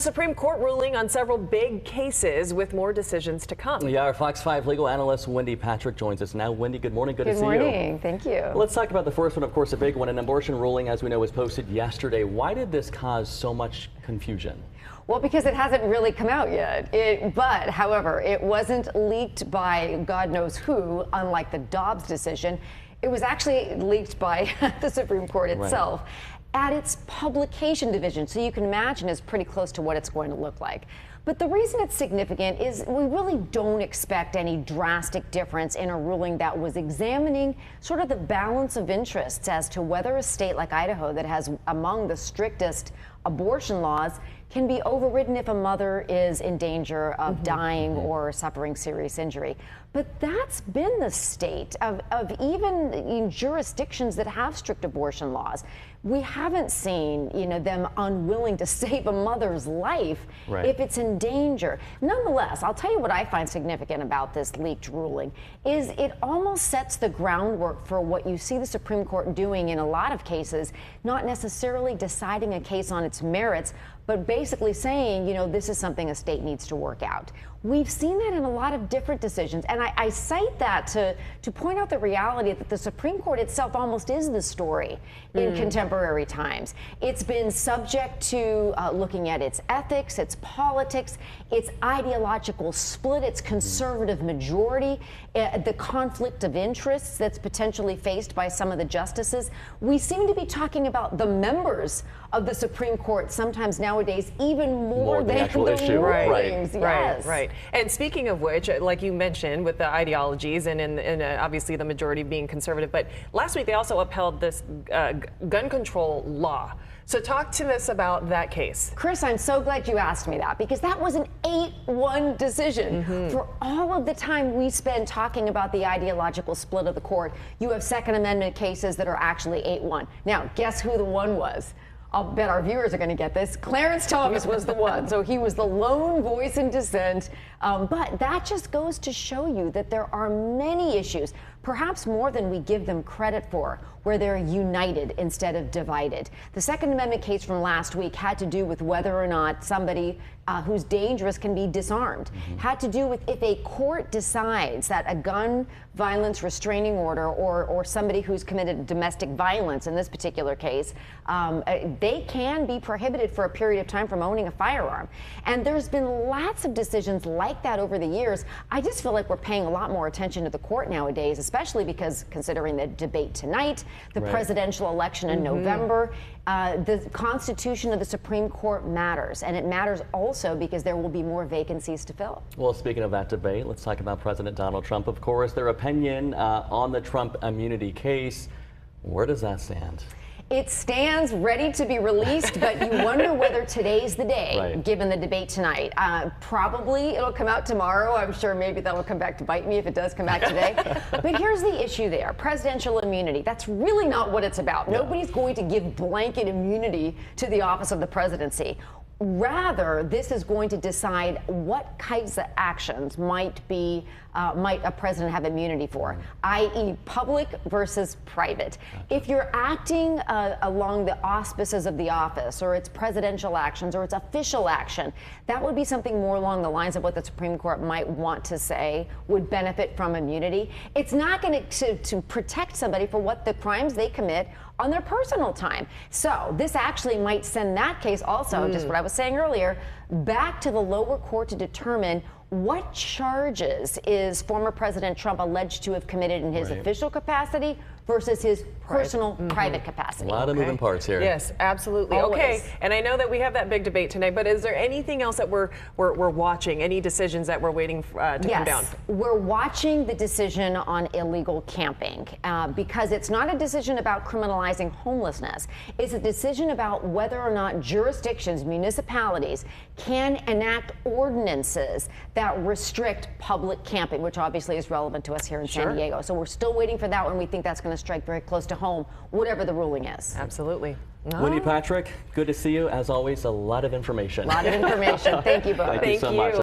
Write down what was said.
Supreme Court ruling on several big cases with more decisions to come. Yeah, our Fox 5 legal analyst Wendy Patrick joins us now. Wendy, good morning. Good to see you. Good morning. Thank you. Let's talk about the first one, of course, a big one. An abortion ruling, as we know, was posted yesterday. Why did this cause so much confusion? Well, because it hasn't really come out yet. But, however, it wasn't leaked by God knows who, unlike the Dobbs decision. It was actually leaked by the Supreme Court itself. Right. At its publication division, so you can imagine it's pretty close to what it's going to look like. But the reason it's significant is we really don't expect any drastic difference in a ruling that was examining sort of the balance of interests as to whether a state like Idaho, that has among the strictest abortion laws, can be overridden if a mother is in danger of dying or suffering serious injury. But that's been the state of even in jurisdictions that have strict abortion laws. We haven't seen, them unwilling to save a mother's life if it's in danger. Nonetheless, I'll tell you what I find significant about this leaked ruling is it almost sets the groundwork for what you see the Supreme Court doing in a lot of cases, not necessarily deciding a case on its merits, but basically saying, this is something a state needs to work out. We've seen that in a lot of different decisions, and I cite that to point out the reality that the Supreme Court itself almost is the story in contemporary times. It's been subject to looking at its ethics, its politics, its ideological split, its conservative majority, the conflict of interests that's potentially faced by some of the justices. We seem to be talking about the members of the Supreme Court sometimes nowadays even more than the actual issue. rulings. Yes. Right. And speaking of which, like you mentioned, with the ideologies and obviously the majority being conservative, but last week they also upheld this gun control law. So talk to us about that case. Chris, I'm so glad you asked me that, because that was an 8-1 decision. For all of the time we spend talking about the ideological split of the court, you have Second Amendment cases that are actually 8-1. Now, guess who the one was? I'll bet our viewers are going to get this. Clarence Thomas was the one. So he was the lone voice in dissent. But that just goes to show you that there are many issues, perhaps more than we give them credit for, where they're united instead of divided. The Second Amendment case from last week had to do with whether or not somebody who's dangerous can be disarmed. Had to do with if a court decides that a gun violence restraining order or somebody who's committed domestic violence in this particular case, they can be prohibited for a period of time from owning a firearm. And there's been lots of decisions like that over the years. I just feel like we're paying a lot more attention to the court nowadays, especially because considering the debate tonight, the presidential election in November, the Constitution of the Supreme Court matters. And it matters also because there will be more vacancies to fill. Well, speaking of that debate, let's talk about President Donald Trump, of course. Their opinion on the Trump immunity case. Where does that stand? It stands ready to be released, but you wonder whether today's the day, given the debate tonight. Probably it'll come out tomorrow. I'm sure maybe that'll come back to bite me if it does come back today. But here's the issue there. Presidential immunity. That's really not what it's about. Nobody's going to give blanket immunity to the office of the presidency. Rather, this is going to decide what kinds of actions might a president have immunity for, i.e. public versus private. If you're acting along the auspices of the office, or its presidential actions, or its official action, that would be something more along the lines of what the Supreme Court might want to say would benefit from immunity. It's not going to protect somebody for what the crimes they commit on their personal time. So this actually might send that case also, just what I was saying earlier, back to the lower court to determine what charges is former President Trump alleged to have committed in his official capacity versus his personal private capacity. A lot of moving parts here. Yes, absolutely. Always. Okay, and I know that we have that big debate tonight, but is there anything else that we're watching? Any decisions that we're waiting to come down? We're watching the decision on illegal camping because it's not a decision about criminalizing homelessness. It's a decision about whether or not jurisdictions, municipalities, can enact ordinances that restrict public camping, which obviously is relevant to us here in San Diego. So we're still waiting for that one. We think that's going to strike very close to home, whatever the ruling is. Absolutely. Wendy Patrick, good to see you. As always, a lot of information. A lot of information. Thank you both. Thank you so much.